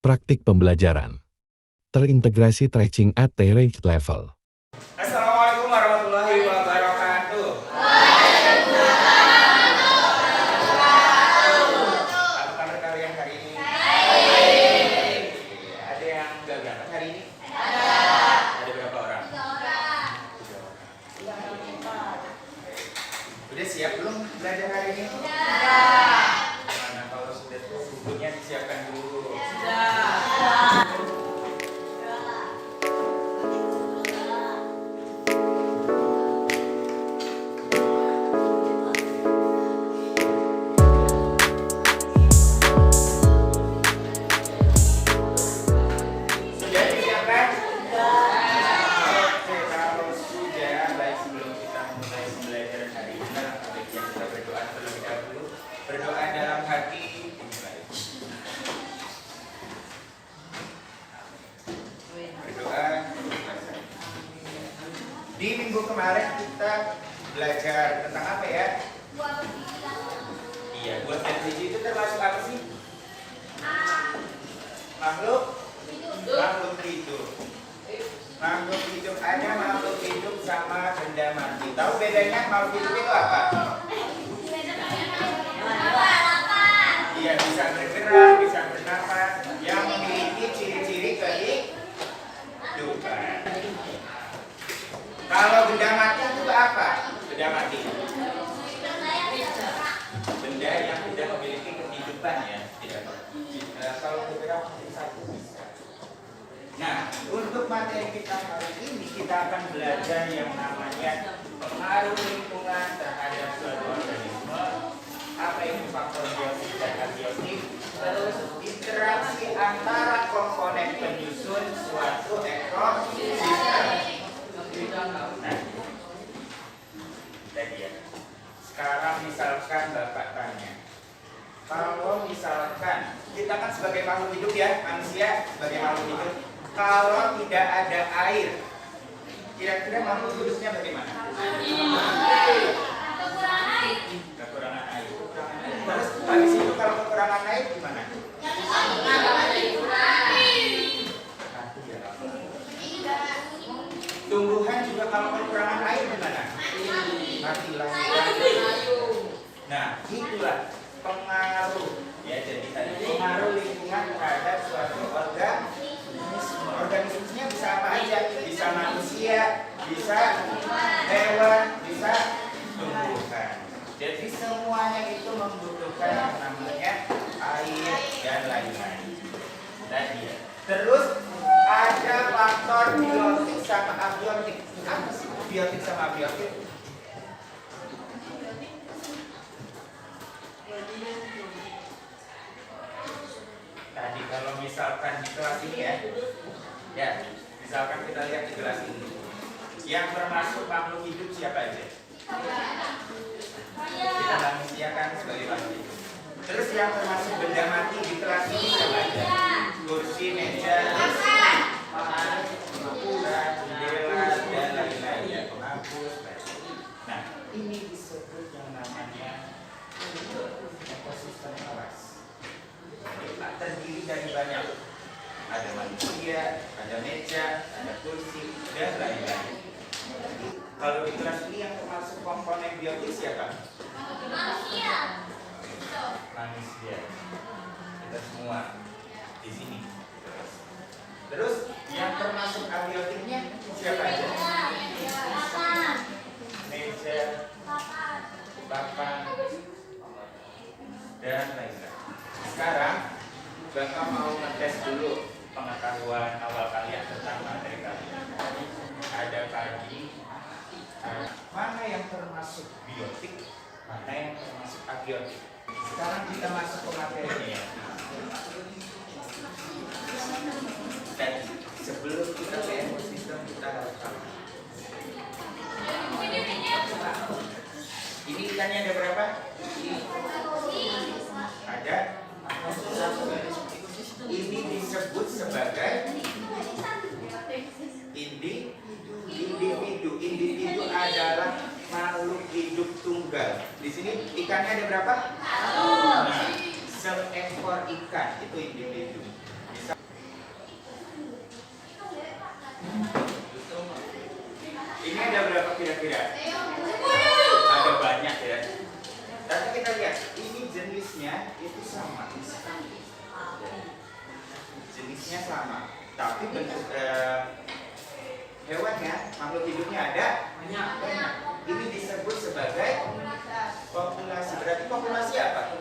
praktik pembelajaran. Terintegrasi tracing at terrain level. Assalamualaikum warahmatullahi wabarakatuh. Apa kabar kalian hari ini? Baik. Ada yang nggak berangkat hari ini? Ada berapa orang? 3 orang. Udah siap belum belajar hari ini? Mana kalau sudah bukunya disiapkan dulu. Sudah disiapkan? Oke, kalau sudah, baik sebelum kita mulai pembelajaran hari ini, baiknya kita berdoa terlebih dahulu. Berdoa dalam hati. Berdoa. Di minggu kemarin kita belajar tentang apa ya? Iya, buat definisi itu termasuk apa sih? Makhluk hidup. Makhluk hidup ada makhluk hidup sama benda mati. Tahu bedanya makhluk hidup itu apa? Iya, bisa bergerak, bisa bernafas, yang memiliki ciri-ciri kehidupan. Kalau benda mati itu apa? Benda mati. Benda yang tidak memiliki kehidupan ya, tidak. Kalau bergerak satu bisa. Nah, untuk materi kita hari ini kita akan belajar yang namanya pengaruh lingkungan terhadap suatu organisme. Apa itu faktor biotik dan abiotik? Terus interaksi antara komponen penyusun suatu ekosistem. Nah, tadi ya. Sekarang misalkan Bapak tanya, kalau misalkan kita kan sebagai makhluk hidup ya, manusia sebagai makhluk hidup, kalau tidak ada air, kira-kira makhluk hidupnya bagaimana? Kekurangan air. Terus habis itu kalau kekurangan air gimana? Tumbuhan juga kalau kekurangan air gimana? Mati lagi. Nah, itulah pengaruh ya, jadi tadi pengaruh lingkungan terhadap suatu organisme. Organismenya bisa apa aja? Bisa manusia, bisa hewan, bisa tumbuhan. Jadi semuanya itu membutuhkan yang namanya air dan lain-lain. Tadi ya. Terus ada faktor biotik sama abiotik. Apa sih biotik sama abiotik? Tadi kalau misalkan di kelas ini ya, misalkan kita lihat di kelas ini, yang termasuk makhluk hidup siapa aja? Kita manusia kan sebagai makhluk hidup. Terus yang termasuk benda mati di kelas ini siapa aja? Kursi, meja, ukuran, jendela, dan lain-lain ya, penghapus. Nah, ini disebut yang namanya ekosistem awas. Terdiri dari banyak, ada manusia, ada meja, ada kursi, dan lain-lain. Kalau di kelas ini yang termasuk komponen biotik siapa? Manusia. Kita semua di sini. Terus yang termasuk abiotiknya siapa aja? Meja, papan, dan lain-lain. Sekarang Bapak mau ngetes dulu pengetahuan awal kalian tentang materi kalian. Ada tadi mana yang termasuk biotik, mana yang termasuk abiotik. Sekarang kita masuk ke materinya ya. Dan sebelum kita ke ekosistem kita harus tahu. Ini ikannya ada berapa? Ada. Ini disebut sebagai individu. Individu adalah makhluk hidup tunggal. Di sini ikannya ada berapa? Nah, seekor ikan itu individu. Bisa berapa kira-kira? Ada banyak ya. Tapi kita lihat, ini jenisnya itu sama. Jenisnya sama, tapi bentuk hewannya, makhluk hidupnya ada banyak. Ini disebut sebagai populasi. Berarti populasi apa?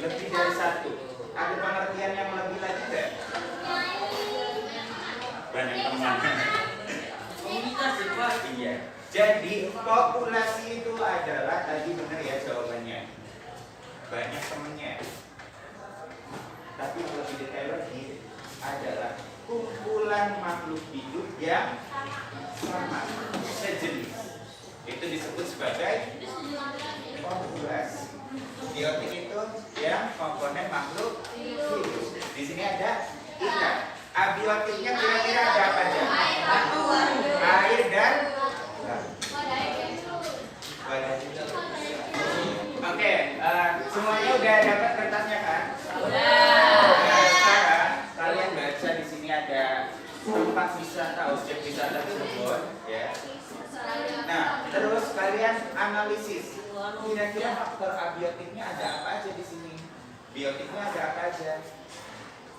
Lebih dari satu. Ada pengertian yang lebih lagi tidak? Banyak teman. Iya. Jadi populasi itu adalah tadi benar ya jawabannya. Banyak temennya. Tapi yang lebih detail lagi adalah kumpulan makhluk hidup yang sama, sejenis. Itu disebut sebagai populasi. Biotik itu yang komponen makhluk hidup. Di sini ada ikan. Abiotiknya kira-kira ada apa aja? Air dan Oke, semuanya udah dapat kertasnya kan? Sekarang kalian baca di sini ada tempat wisata, objek wisata Cirebon, ya. Nah, terus kalian analisis. Kira-kira faktor abiotiknya ada apa aja di sini? Biotiknya ada apa aja?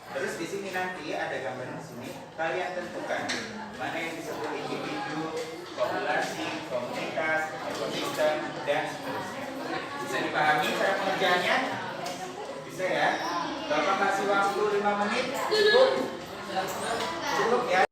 Terus di sini nanti ada gambar di sini. Kalian tentukan mana yang disebut individu, populasi, komunitas, ekosistem, dan seterusnya. Bisa dipahami cara pengerjaannya? Bisa ya? Bapak kasih waktu 5 menit. Cukup? Cukup ya?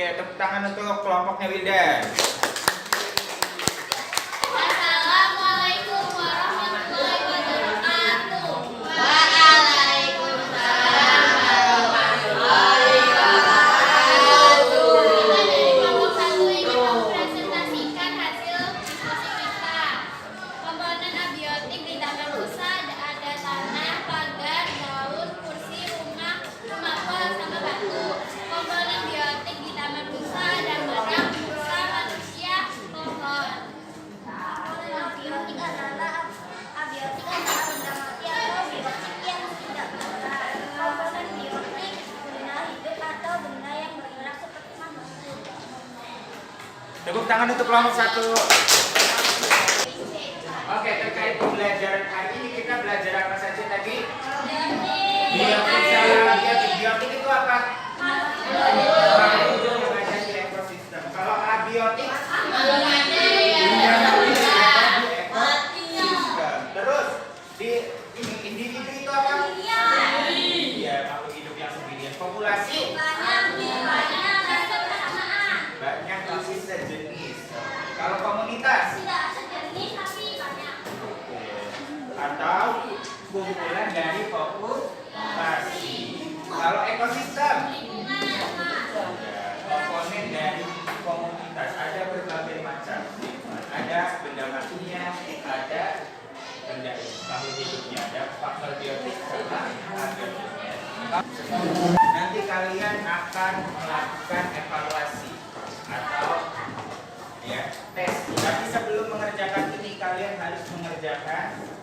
Oke, tepuk tangan untuk kelompoknya Wildan. Assalamualaikum warahmatullahi wabarakatuh. Waalaikumsalam warahmatullahi wabarakatuh. Dari kelompok 1 ini mempresentasikan hasil diskusi kita. Komponen abiotik di taman busa ada tanah, pagar, daun, kursi, rumah pol, sama batu. Komponen biotik di taman busa ada barang, busa, manusia, pohon. Abiotik adalah benda mati atau biotik yang tidak bergerak. Komponen biotik benda hidup atau benda yang bergerak seperti manusia. Tepuk tangan untuk kelompok 1. Oke, terkait pembelajaran hari ini kita belajar apa saja tadi? Biotik itu apa? Makhluk yang ada di ekosistem. Kalau abiotik ekosistem. Terus di ini individu itu apa? Iya, makhluk hidup Jadi populasi. Kalau ekosistem, komponen dari komunitas ada berbagai macam. Ada benda matinya, ada benda makhluk hidupnya, ada faktor biotik sama abiotiknya. Nanti kalian akan melakukan evaluasi atau ya tes. Tapi sebelum mengerjakan ini kalian harus mengerjakan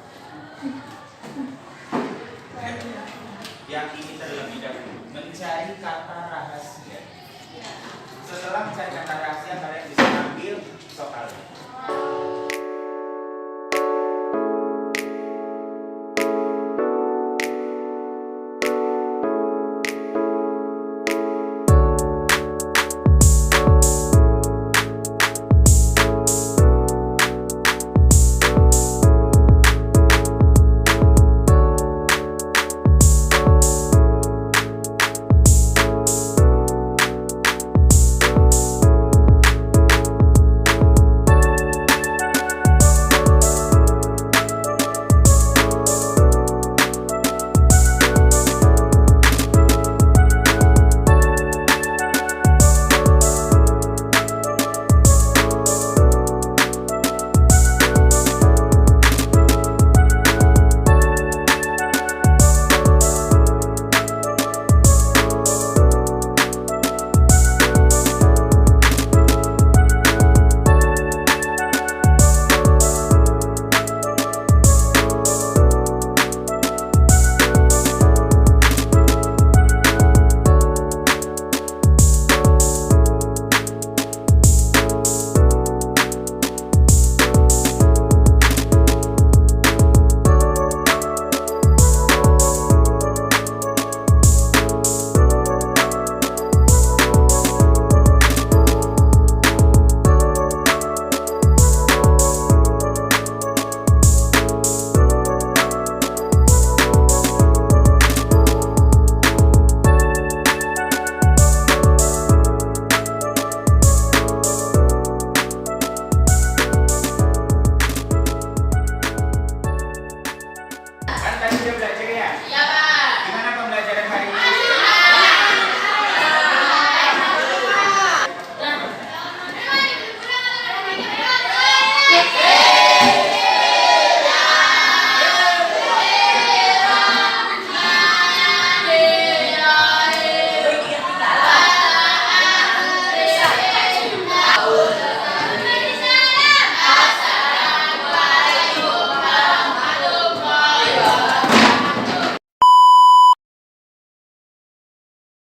yang ini terlebih dahulu, mencari kata rahasia. Setelah mencari kata rahasia kalian bisa ambil soalnya.